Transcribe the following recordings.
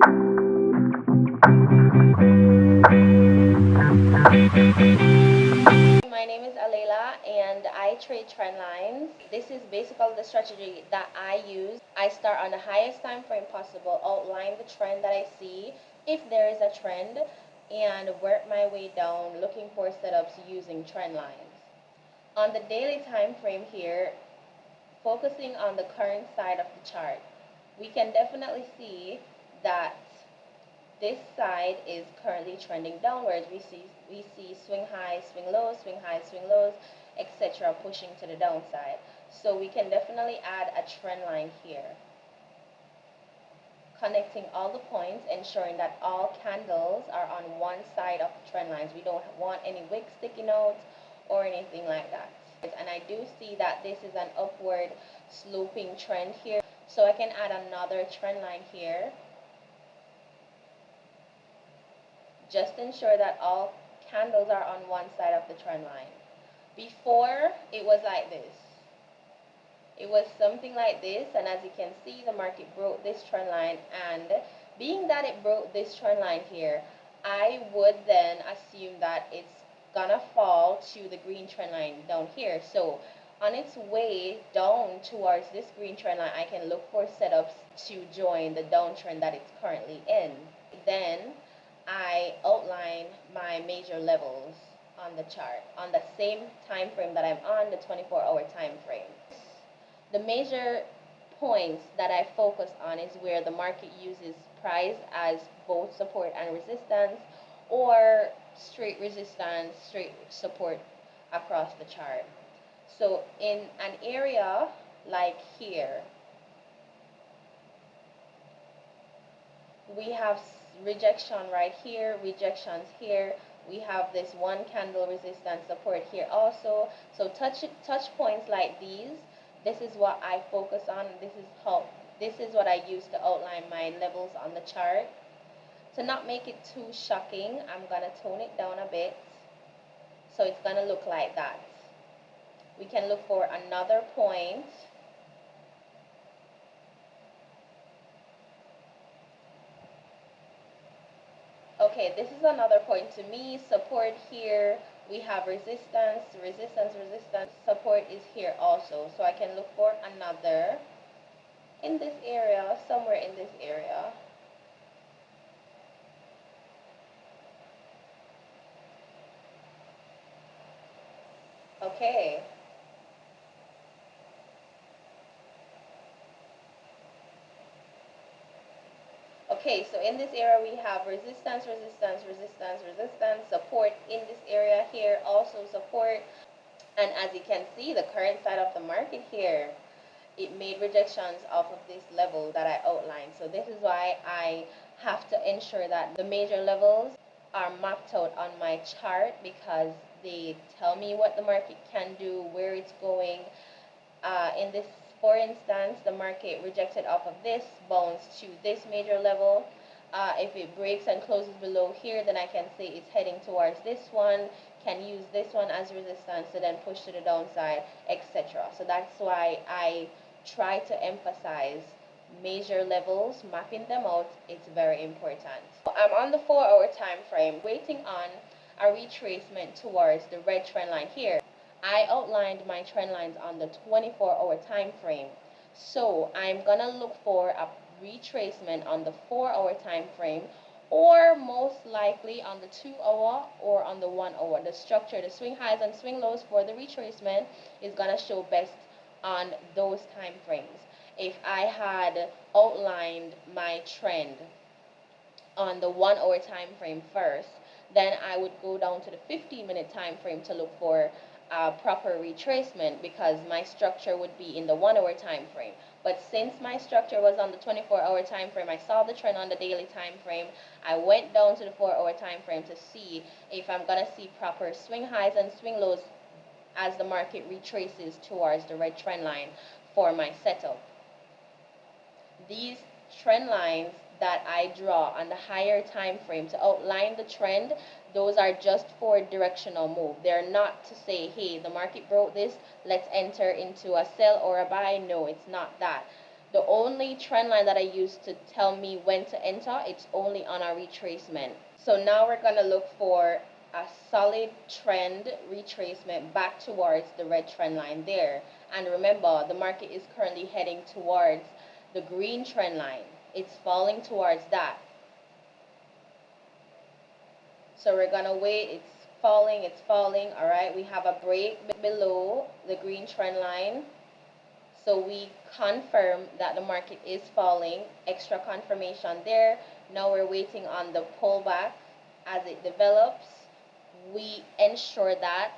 My name is Alayla and I trade Trendlines. This is basically the strategy that I use. I start on the highest time frame possible, outline the trend that I see, if there is a trend, and work my way down looking for setups using Trendlines. On the daily time frame here, focusing on the current side of the chart, we can definitely see that this side is currently trending downwards. We see swing highs, swing lows, swing highs, swing lows, etc. pushing to the downside. So we can definitely add a trend line here, connecting all the points, ensuring that all candles are on one side of the trend lines. We don't want any wick sticking out or anything like that. And I do see that this is an upward sloping trend here. So I can add another trend line here. Just ensure that all candles are on one side of the trend line. Before, it was like this. It was something like this, and as you can see, the market broke this trend line, and being that it broke this trend line here, I would then assume that it's gonna fall to the green trend line down here. So on its way down towards this green trend line, I can look for setups to join the downtrend that it's currently in. Then I outline my major levels on the chart on the same time frame that I'm on, the 24-hour time frame. The major points that I focus on is where the market uses price as both support and resistance, or straight resistance, straight support across the chart. So in an area like here, we have rejection right here, rejections here. We have this one candle resistance support here also. So touch points like these, this is what I focus on. This is what I use to outline my levels on the chart. To not make it too shocking, I'm gonna tone it down a bit. So it's gonna look like that. We can look for another point. Okay, this is another point to me. Support here, we have resistance, support is here also. So I can look for another in this area, somewhere in this area. Okay. Okay, so in this area we have resistance, support in this area here, also support. And as you can see, the current side of the market here, it made rejections off of this level that I outlined. So this is why I have to ensure that the major levels are mapped out on my chart, because they tell me what the market can do, where it's going. In this, for instance, the market rejected off of this, bounced to this major level. If it breaks and closes below here, then I can say it's heading towards this one, can use this one as resistance to then push to the downside, etc. So that's why I try to emphasize major levels, mapping them out. It's very important. I'm on the 4-hour time frame, waiting on a retracement towards the red trend line here. I outlined my trend lines on the 24-hour time frame. So I'm gonna look for a retracement on the 4-hour time frame, or most likely on the 2-hour or on the 1-hour. The structure, the swing highs and swing lows for the retracement is gonna show best on those time frames. If I had outlined my trend on the 1-hour time frame first, then I would go down to the 15-minute time frame to look for a proper retracement, because my structure would be in the 1-hour time frame. But since my structure was on the 24-hour time frame, I saw the trend on the daily time frame. I went down to the 4-hour time frame to see if I'm gonna see proper swing highs and swing lows as the market retraces towards the red trend line for my setup. These trend lines that I draw on the higher time frame to outline the trend, those are just for directional move. They're not to say, hey, the market broke this, let's enter into a sell or a buy. No, it's not that. The only trend line that I use to tell me when to enter, it's only on a retracement. So now we're going to look for a solid trend retracement back towards the red trend line there. And remember, the market is currently heading towards the green trend line. It's falling towards that. So we're going to wait. It's falling. All right, we have a break below the green trend line. So we confirm that the market is falling. Extra confirmation there. Now we're waiting on the pullback as it develops. We ensure that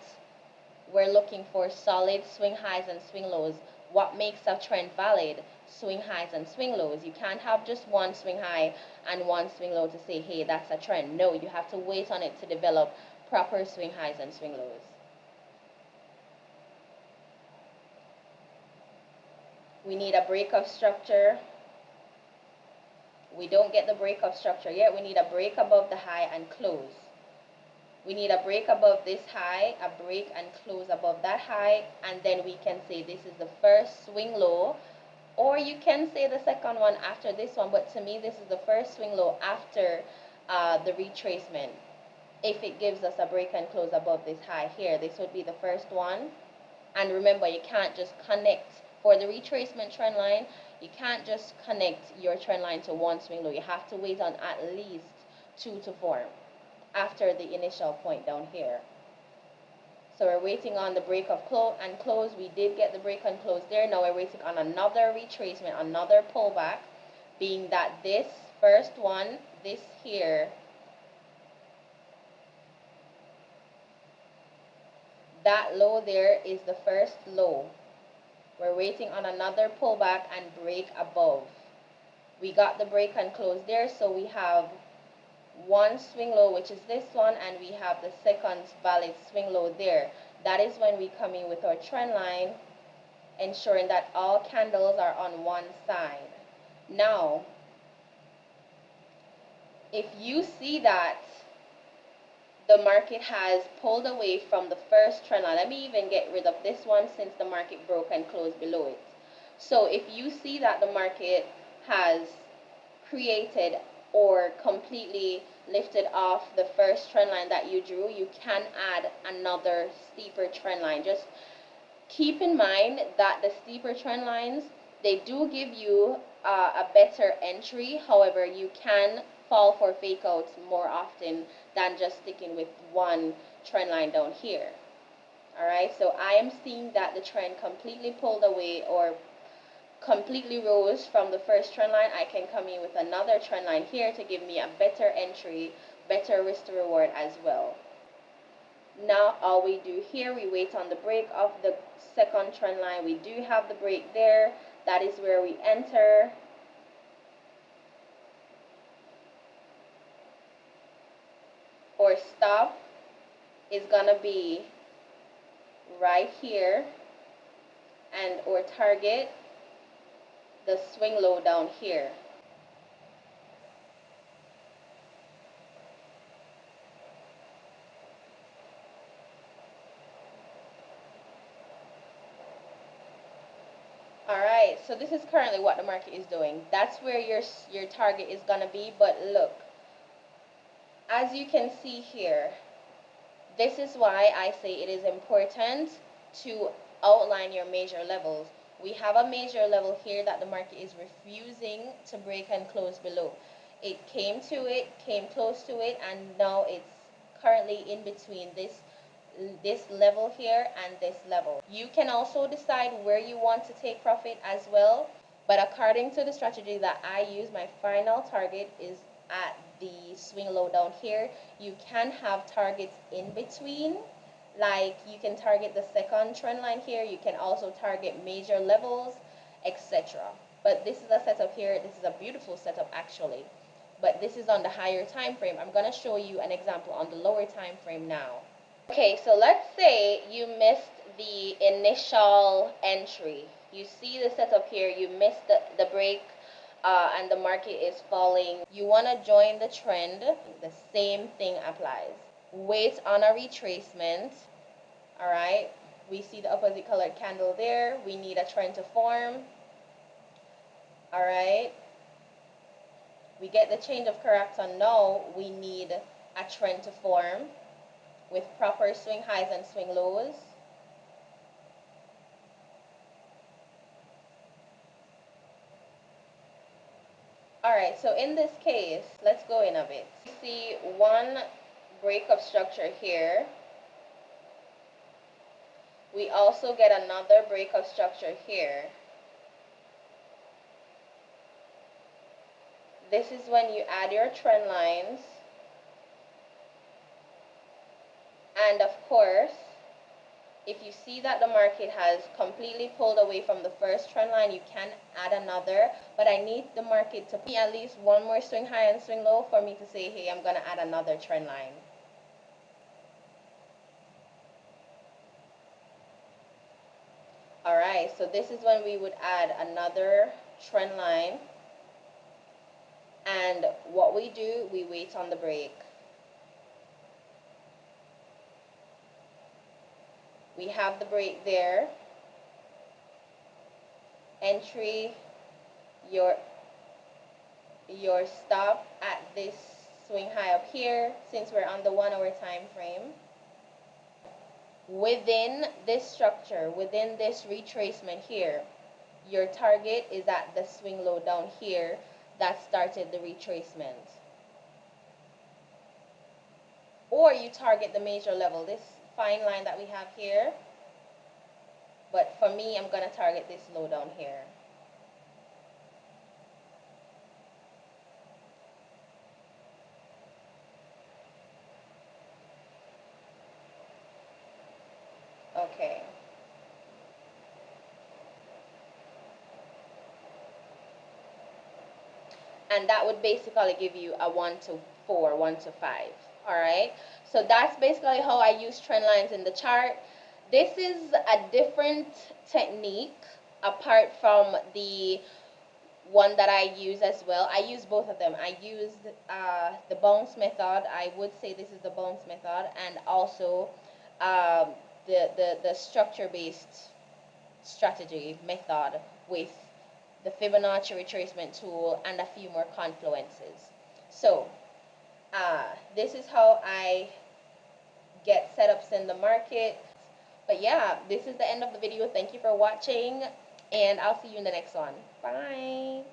we're looking for solid swing highs and swing lows. What makes a trend valid? Swing highs and swing lows. You can't have just one swing high and one swing low to say, hey, that's a trend. No, you have to wait on it to develop proper swing highs and swing lows. We need a break of structure. We don't get the break of structure yet. We need a break above the high and close. We need a break above this high, a break and close above that high, and then we can say this is the first swing low, or you can say the second one after this one, but to me this is the first swing low after the retracement. If it gives us a break and close above this high here, this would be the first one. And remember, you can't just connect for the retracement trend line. You can't just connect your trend line to one swing low. You have to wait on at least 2 to form after the initial point down here. So we're waiting on the break of close. We did get the break and close there. Now we're waiting on another retracement, another pullback, being that this first one, this here, that low there is the first low. We're waiting on another pullback and break above. We got the break and close there, so we have one swing low, which is this one, and we have the second valid swing low there. That is when we come in with our trend line, ensuring that all candles are on one side. Now, if you see that the market has pulled away from the first trend line, let me even get rid of this one since the market broke and closed below it. So if you see that the market has created or completely lifted off the first trend line that you drew, you can add another steeper trend line. Just keep in mind that the steeper trend lines, they do give you a better entry. However, you can fall for fake outs more often than just sticking with one trend line down here. All right, so I am seeing that the trend completely pulled away or completely rose from the first trend line. I can come in with another trend line here to give me a better entry, better risk to reward as well. Now all we do here, we wait on the break of the second trend line. We do have the break there. That is where we enter. Or stop is gonna be right here, and or target the swing low down here. Alright, so this is currently what the market is doing. That's where your target is gonna be, but look, as you can see here, this is why I say it is important to outline your major levels. We have a major level here that the market is refusing to break and close below. It came to it, came close to it, and now it's currently in between this level here and this level. You can also decide where you want to take profit as well, but according to the strategy that I use, my final target is at the swing low down here. You can have targets in between, like you can target the second trend line here, you can also target major levels, etc. But this is a setup here. This is a beautiful setup actually, but this is on the higher time frame. I'm going to show you an example on the lower time frame now. Okay, so let's say you missed the initial entry. You see the setup here, you missed the break and the market is falling. You want to join the trend, the same thing applies. Wait on a retracement. All right, we see the opposite colored candle there. We need a trend to form. All right, we get the change of character. Now we need a trend to form with proper swing highs and swing lows. Alright, so in this case, let's go in a bit. You see one breakup structure here. We also get another breakup structure here. This is when you add your trend lines. And of course, if you see that the market has completely pulled away from the first trend line, you can add another. But I need the market to be at least one more swing high and swing low for me to say, hey, I'm going to add another trend line. Alright, so this is when we would add another trend line. And what we do, we wait on the break. We have the break there. Entry your stop at this swing high up here, since we're on the 1 hour time frame. Within this structure, within this retracement here, your target is at the swing low down here that started the retracement. Or you target the major level, this fine line that we have here. But for me, I'm going to target this low down here. Okay. And that would basically give you a 1 to 4, 1 to 5. Alright, so that's basically how I use trend lines in the chart. This is a different technique apart from the one that I use as well. I use both of them. I used the bounce method. I would say this is the bounce method, and also the structure-based strategy method with the Fibonacci retracement tool and a few more confluences. So this is how I get setups in the market. But yeah, this is the end of the video. Thank you for watching, and I'll see you in the next one. Bye.